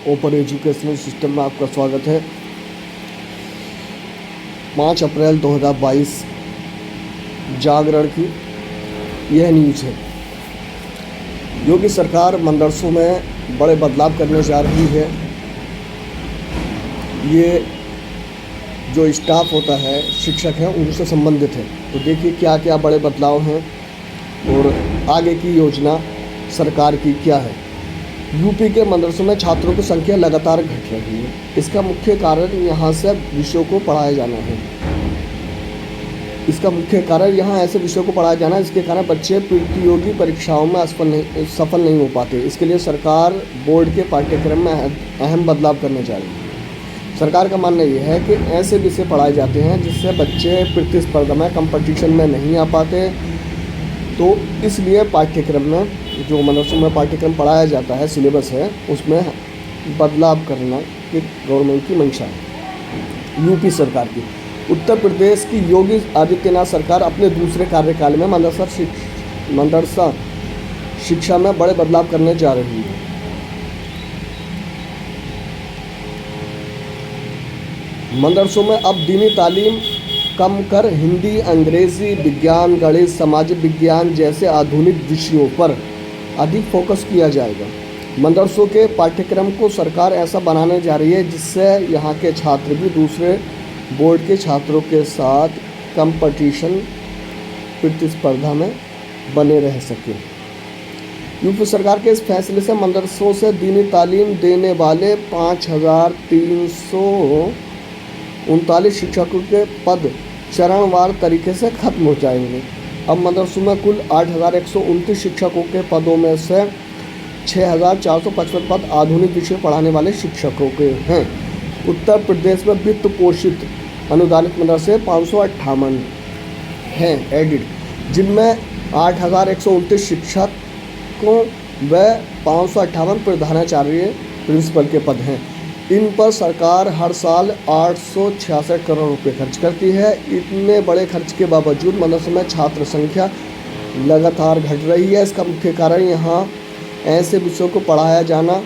Open educational system में आपका स्वागत है। 5 अप्रैल 2022 जागरण की यह न्यूज़ है। योगी सरकार मदरसों में बड़े बदलाव करने जा रही है। ये जो स्टाफ होता है, शिक्षक हैं, उनसे संबंधित है। तो देखिए क्या क्या बड़े बदलाव हैं और आगे की योजना सरकार की क्या है। यूपी के मदरसों में छात्रों की संख्या लगातार घट रही है। इसका मुख्य कारण यहाँ से विषयों को पढ़ाया जाना है। ऐसे विषयों को पढ़ाया जाना है जिसके कारण बच्चे प्रतियोगी परीक्षाओं में सफल नहीं हो पाते। इसके लिए सरकार बोर्ड के पाठ्यक्रम में अहम बदलाव करने जा रही है। सरकार का मानना यह है कि ऐसे विषय पढ़ाए जाते हैं जिससे बच्चे प्रतिस्पर्धा में कंपटीशन में नहीं आ पाते। तो इसलिए पाठ्यक्रम में जो मदरसों में पाठ्यक्रम पढ़ाया जाता है, सिलेबस है, उसमें बदलाव करना एक गवर्नमेंट की मंशा है, यूपी सरकार की। उत्तर प्रदेश की योगी आदित्यनाथ सरकार अपने दूसरे कार्यकाल में मदरसा शिक्षा में बड़े बदलाव करने जा रही है। मदरसों में अब दीनी तालीम कम कर हिंदी, अंग्रेज़ी, विज्ञान, गणित, सामाजिक विज्ञान जैसे आधुनिक विषयों पर अधिक फोकस किया जाएगा। मदरसों के पाठ्यक्रम को सरकार ऐसा बनाने जा रही है जिससे यहाँ के छात्र भी दूसरे बोर्ड के छात्रों के साथ प्रतिस्पर्धा में बने रह सकें। यूपी सरकार के इस फैसले से मदरसों से दीनी तालीम देने वाले 5,339 शिक्षकों के पद चरणवार तरीके से खत्म हो जाएंगे। अब मदरसों में कुल 8,129 शिक्षकों के पदों में से 6,455 पद आधुनिक विषय पढ़ाने वाले शिक्षकों के हैं। उत्तर प्रदेश में वित्त पोषित अनुदानित मदरसे 558 हैं एडिड, जिनमें 8,129 शिक्षकों व 558 प्रधानाचार्य प्रिंसिपल के पद हैं। इन पर सरकार हर साल 866 करोड़ रुपए खर्च करती है। इतने बड़े खर्च के बावजूद मदरसों में छात्र संख्या लगातार घट रही है। इसका मुख्य कारण यहाँ ऐसे विषयों को पढ़ाया जाना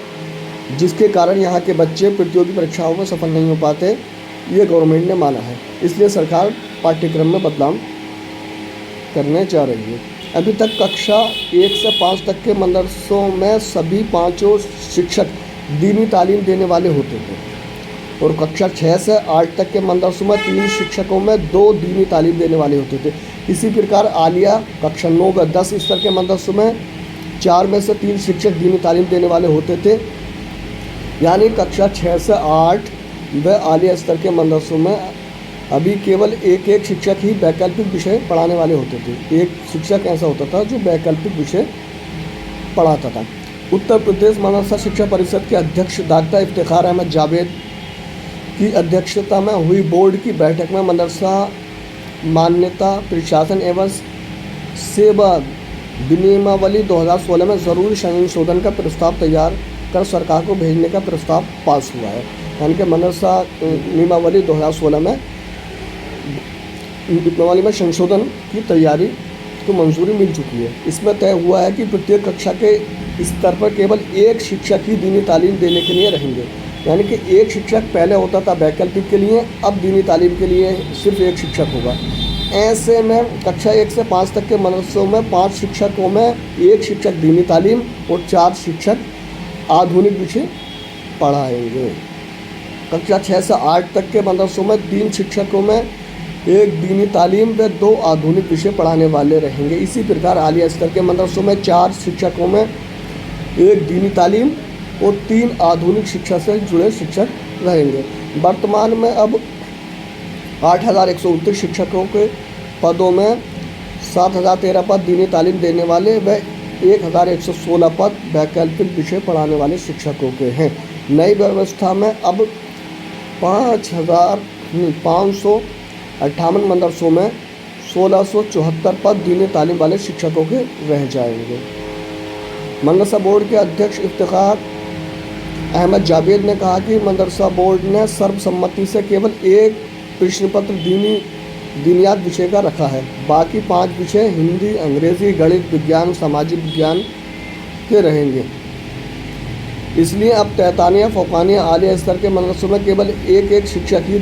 जिसके कारण यहाँ के बच्चे प्रतियोगी परीक्षाओं में सफल नहीं हो पाते, ये गवर्नमेंट ने माना है। इसलिए सरकार पाठ्यक्रम में बदलाव करने जा रही है। अभी तक कक्षा 1 से 5 तक के मदरसों में सभी 5 शिक्षक दीनी तालीम देने वाले होते थे और कक्षा 6 से 8 तक के मदरसों में 3 शिक्षकों में 2 दीनी तालीम देने वाले होते थे। इसी प्रकार आलिया कक्षा 9 व 10 स्तर के मदरसों में 4 में से 3 शिक्षक दीनी तालीम देने वाले होते थे। यानी कक्षा 6 से 8 व आलिया स्तर के मदरसों में अभी केवल एक शिक्षक ही वैकल्पिक विषय पढ़ाने वाले होते थे। एक शिक्षक ऐसा होता था जो वैकल्पिक विषय पढ़ाता था। उत्तर प्रदेश मदरसा शिक्षा परिषद के अध्यक्ष डॉक्टर इफ्तिखार अहमद जावेद की अध्यक्षता में हुई बोर्ड की बैठक में मदरसा मान्यता प्रशासन एवं सेवा नियमावली 2016 में ज़रूरी संशोधन का प्रस्ताव तैयार कर सरकार को भेजने का प्रस्ताव पास हुआ है। यानी कि मदरसा नियमावली 2016 में संशोधन की तैयारी को मंजूरी मिल चुकी है। इसमें तय हुआ है कि प्रत्येक कक्षा के स्तर पर केवल एक शिक्षक ही दीनी तालीम देने के लिए रहेंगे। यानी कि एक शिक्षक पहले होता था वैकल्पिक के लिए, अब दीनी तालीम के लिए सिर्फ एक शिक्षक होगा। ऐसे में कक्षा 1 से 5 तक के मदरसों में 5 शिक्षकों में 1 शिक्षक दीनी तालीम और 4 शिक्षक आधुनिक विषय पढ़ाएंगे। कक्षा 6 से 8 तक के मदरसों में 3 शिक्षकों में 1 दीनी तालीम व 2 आधुनिक विषय पढ़ाने वाले रहेंगे। इसी प्रकार आलिया स्तर के मदरसों में 4 शिक्षकों में 1 दीनी तालीम और 3 आधुनिक शिक्षा से जुड़े शिक्षक रहेंगे। वर्तमान में अब 8,129 शिक्षकों के पदों में 7,013 पद दीनी तालीम देने वाले व 1,116 पद वैकल्पिक विषय पढ़ाने वाले शिक्षकों के हैं। नई व्यवस्था में अब 558 मदरसों में 1,674 पद दीनी तालीम वाले शिक्षकों के रह जाएंगे। मदरसा बोर्ड के अध्यक्ष इफ्तिखार अहमद जावेद ने कहा कि मदरसा बोर्ड ने सर्वसम्मति से केवल एक प्रश्न पत्र दीनियात विषय का रखा है। बाकी 5 विषय हिंदी, अंग्रेज़ी, गणित, विज्ञान, सामाजिक विज्ञान के रहेंगे। इसलिए अब तैतानिया, फौकानिया, आलिया स्तर के मदरसों में केवल एक एक शिक्षक ही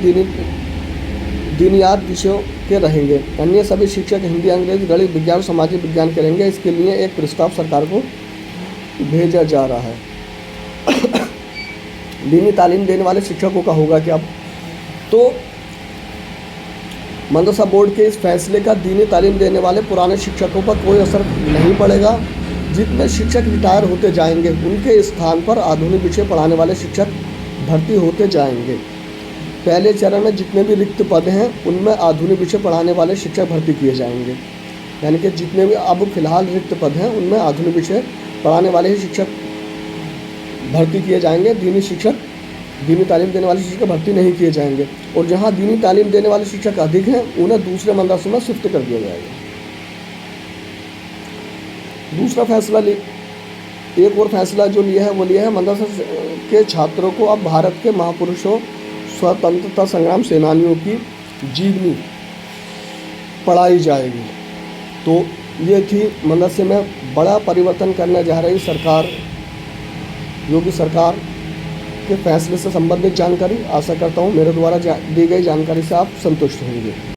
दीनियात विषयों के रहेंगे। अन्य सभी शिक्षक हिंदी, अंग्रेजी, गणित, विज्ञान, सामाजिक विज्ञान के रहेंगे। इसके लिए एक प्रस्ताव सरकार को भेजा जा रहा है। दीनी तालीम देने वाले शिक्षकों का होगा क्या? तो मदरसा बोर्ड के इस फैसले का दीनी तालीम देने वाले पुराने शिक्षकों पर कोई असर नहीं पड़ेगा। जितने शिक्षक रिटायर होते जाएंगे उनके स्थान पर आधुनिक विषय पढ़ाने वाले शिक्षक भर्ती होते जाएंगे। पहले चरण में जितने भी रिक्त पद हैं उनमें आधुनिक विषय पढ़ाने वाले शिक्षक भर्ती किए जाएंगे। यानी कि जितने भी अब फिलहाल रिक्त पद हैं उनमें आधुनिक विषय पढ़ाने वाले ही शिक्षक भर्ती किए जाएंगे। दीनी तालीम देने वाले शिक्षक भर्ती नहीं किए जाएंगे। और जहाँ दीनी तालीम देने वाले शिक्षक अधिक हैं उन्हें दूसरे मदरसों में शिफ्ट कर दिया जाएगा। दूसरा फैसला एक और फैसला जो लिया है वो लिया है मदरसा के छात्रों को अब भारत के महापुरुषों, स्वतंत्रता संग्राम सेनानियों की जीवनी पढ़ाई जाएगी। तो ये थी मदरसे में बड़ा परिवर्तन करने जा रही सरकार, योगी सरकार के फैसले से संबंधित जानकारी। आशा करता हूँ मेरे द्वारा दी गई जानकारी से आप संतुष्ट होंगे।